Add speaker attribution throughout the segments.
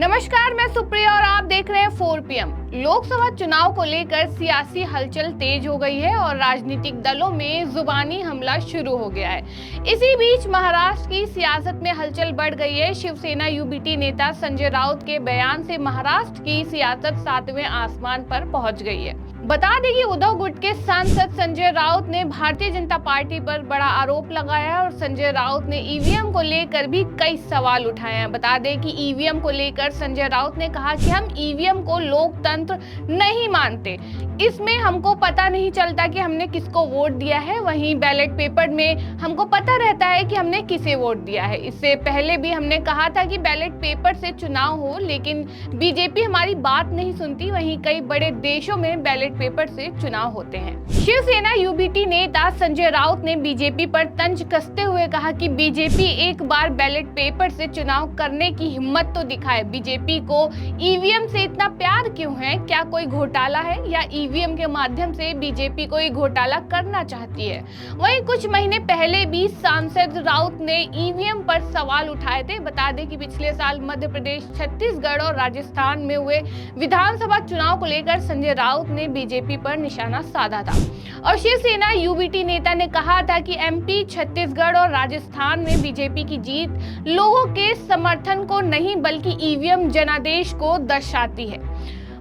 Speaker 1: नमस्कार, मैं सुप्रिया और आप देख रहे हैं 4 PM। लोकसभा चुनाव को लेकर सियासी हलचल तेज हो गई है और राजनीतिक दलों में जुबानी हमला शुरू हो गया है। इसी बीच महाराष्ट्र की सियासत में हलचल बढ़ गई है। शिवसेना यूबीटी नेता संजय राउत के बयान से महाराष्ट्र की सियासत 7वें आसमान पर पहुंच गई है। बता दें कि उद्धव गुट के सांसद संजय राउत ने भारतीय जनता पार्टी पर बड़ा आरोप लगाया और संजय राउत ने ईवीएम को लेकर भी कई सवाल उठाए हैं। बता दें कि ईवीएम को लेकर संजय राउत ने कहा कि हम ईवीएम को लोकतंत्र नहीं मानते, इसमें हमको पता नहीं चलता कि हमने किसको वोट दिया है। वहीं बैलेट पेपर में हमको पता रहता है कि हमने किसे वोट दिया है। इससे पहले भी हमने कहा था कि बैलेट पेपर से चुनाव हो, लेकिन बीजेपी हमारी बात नहीं सुनती। वहीं कई बड़े देशों में बैलेट पेपर से चुनाव होते हैं। शिवसेना यूबीटी नेता संजय राउत ने बीजेपी पर तंज कसते हुए कहा कि बीजेपी एक बार बैलेट पेपर से चुनाव करने की हिम्मत तो दिखाए। बीजेपी को ईवीएम से इतना प्यार क्यों है? क्या कोई घोटाला है या ईवीएम के माध्यम से बीजेपी कोई घोटाला करना चाहती है? वहीं कुछ महीने पहले भी सांसद राउत ने ईवीएम पर सवाल उठाए थे। बता दें कि पिछले साल मध्य प्रदेश, छत्तीसगढ़ और राजस्थान में हुए विधानसभा चुनाव को लेकर संजय राउत ने बीजेपी पर निशाना साधा था और शिवसेना यूबीटी नेता ने कहा था कि एमपी, छत्तीसगढ़ और राजस्थान में बीजेपी की जीत लोगों के समर्थन को नहीं बल्कि ईवीएम जनादेश को दर्शाती है।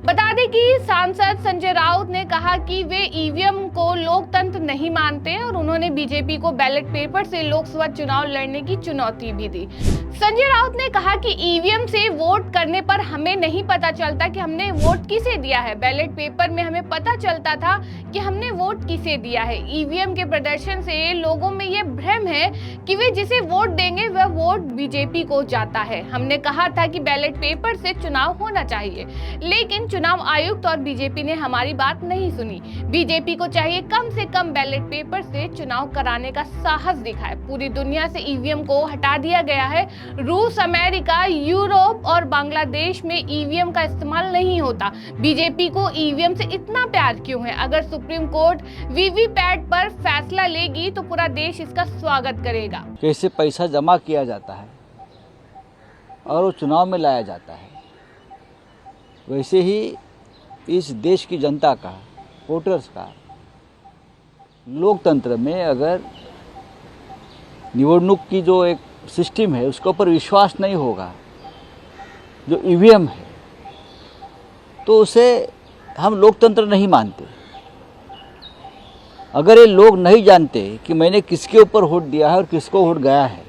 Speaker 1: बता दें कि सांसद संजय राउत ने कहा कि वे ईवीएम को लोकतंत्र नहीं मानते और उन्होंने बीजेपी को बैलेट पेपर से लोकसभा चुनाव लड़ने की चुनौती भी दी। संजय राउत ने कहा कि ईवीएम से वोट करने पर हमें नहीं पता चलता कि हमने वोट किसे दिया है। बैलेट पेपर में हमें पता चलता था कि हमने वोट किसे दिया है। ईवीएम के प्रदर्शन से लोगों में ये भ्रम है कि वे जिसे वोट देंगे वह वोट बीजेपी को जाता है। हमने कहा था कि बैलेट पेपर से चुनाव होना चाहिए, लेकिन चुनाव आयुक्त और बीजेपी ने हमारी बात नहीं सुनी। बीजेपी को चाहिए कम से कम बैलेट पेपर से चुनाव कराने का साहस दिखाए। पूरी दुनिया से ईवीएम को हटा दिया गया है। रूस, अमेरिका, यूरोप और बांग्लादेश में ईवीएम का इस्तेमाल नहीं होता। बीजेपी को ईवीएम से इतना प्यार क्यों है? अगर सुप्रीम कोर्ट वीवीपैट पर फैसला लेगी तो पूरा देश इसका स्वागत करेगा।
Speaker 2: कैसे पैसा जमा किया जाता है और वो चुनाव में लाया जाता है, वैसे ही इस देश की जनता का, वोटर्स का, लोकतंत्र में अगर निवडणूक की जो एक सिस्टम है उसके ऊपर विश्वास नहीं होगा, जो ईवीएम है, तो उसे हम लोकतंत्र नहीं मानते। अगर ये लोग नहीं जानते कि मैंने किसके ऊपर वोट दिया है और किसको वोट गया है,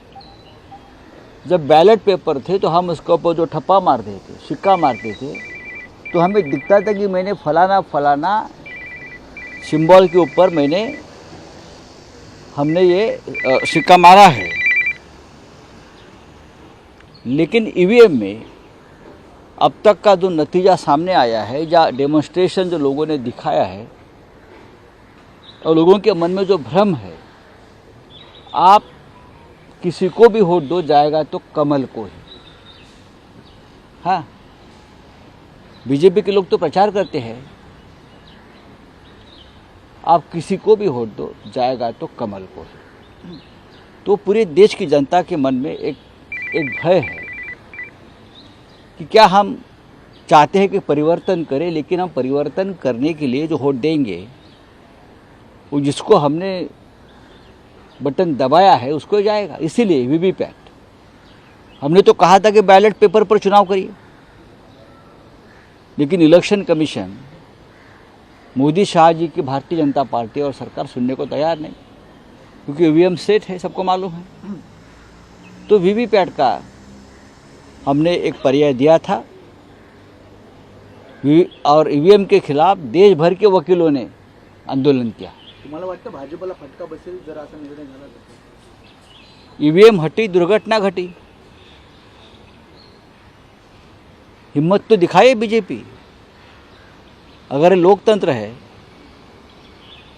Speaker 2: जब बैलेट पेपर थे तो हम उसके ऊपर जो ठप्पा मारते थे, सिक्का मारते थे, तो हमें दिखता था कि मैंने फलाना सिंबल के ऊपर हमने ये सिक्का मारा है। लेकिन ईवीएम में अब तक का जो नतीजा सामने आया है या डेमोन्स्ट्रेशन जो लोगों ने दिखाया है और लोगों के मन में जो भ्रम है, आप किसी को भी वोट दो, जाएगा तो कमल को ही। हाँ, बीजेपी के लोग तो प्रचार करते हैं आप किसी को भी वोट दो, जाएगा तो कमल को ही। तो पूरे देश की जनता के मन में एक भय है कि क्या हम चाहते हैं कि परिवर्तन करें, लेकिन हम परिवर्तन करने के लिए जो वोट देंगे वो जिसको हमने बटन दबाया है उसको जाएगा। इसीलिए वीवीपैट, हमने तो कहा था कि बैलेट पेपर पर चुनाव करिए, लेकिन इलेक्शन कमीशन, मोदी, शाह जी की भारतीय जनता पार्टी और सरकार सुनने को तैयार नहीं, क्योंकि ईवीएम सेट है, सबको मालूम है। तो वीवीपैट का हमने एक पर्याय दिया था और ईवीएम के खिलाफ देश भर के वकीलों ने आंदोलन किया।
Speaker 3: तुम्हाला वाटतं भाजपला फटका बसेल जर असा निर्णय झाला तर?
Speaker 2: ईवीएम हटी, दुर्घटना घटी। हिम्मत तो दिखाए बीजेपी। अगर लोकतंत्र है,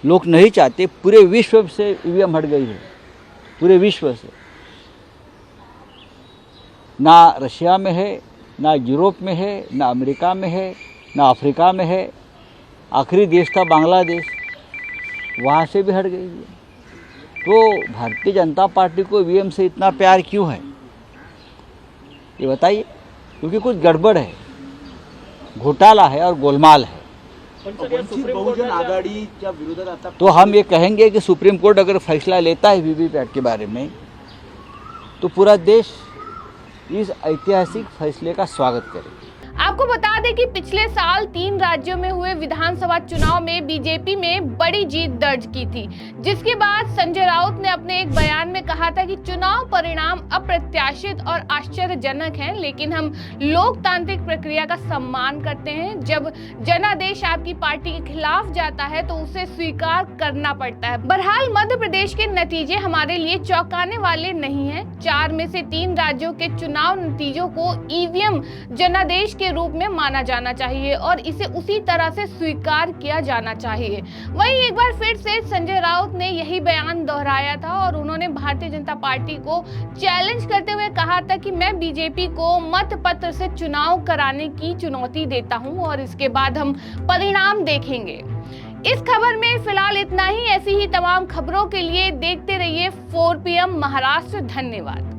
Speaker 2: लोग नहीं चाहते, पूरे विश्व से ईवीएम हट गई है, पूरे विश्व से। ना रशिया में है, ना यूरोप में है, ना अमेरिका में है, ना अफ्रीका में है। आखिरी देश था बांग्लादेश, वहाँ से भी हट गई है। तो भारतीय जनता पार्टी को ईवीएम से इतना प्यार क्यों है, ये बताइए। क्योंकि कुछ गड़बड़ है, घोटाला है और गोलमाल है।
Speaker 3: वंचित बहुजन आघाडीच्या विरोधात आता
Speaker 2: तो हम ये कहेंगे कि सुप्रीम कोर्ट अगर फैसला लेता है वीवीपैट के बारे में तो पूरा देश इस ऐतिहासिक फैसले का स्वागत करे।
Speaker 1: आपको बता दें कि पिछले साल 3 राज्यों में हुए विधानसभा चुनाव में बीजेपी में बड़ी जीत दर्ज की थी, जिसके बाद संजय राउत ने अपने एक बयान में कहा था कि चुनाव परिणाम अप्रत्याशित और आश्चर्यजनक हैं, लेकिन हम लोकतांत्रिक प्रक्रिया का सम्मान करते हैं। जब जनादेश आपकी पार्टी के खिलाफ जाता है तो उसे स्वीकार करना पड़ता है। बहरहाल मध्य प्रदेश के नतीजे हमारे लिए चौंकाने वाले नहीं हैं। 4 में से 3 राज्यों के चुनाव नतीजों को ईवीएम जनादेश के रूप में माना जाना चाहिए और इसे उसी तरह से स्वीकार किया जाना चाहिए। वहीं एक बार फिर से संजय राउत ने यही बयान दोहराया था और उन्होंने भारतीय जनता पार्टी को चैलेंज करते हुए कहा था कि मैं बीजेपी को मत पत्र से चुनाव कराने की चुनौती देता हूं और इसके बाद हम परिणाम देखेंगे। इस खबर में फिलहाल इतना ही। ऐसी ही तमाम खबरों के लिए देखते रहिए 4 PM महाराष्ट्र। धन्यवाद।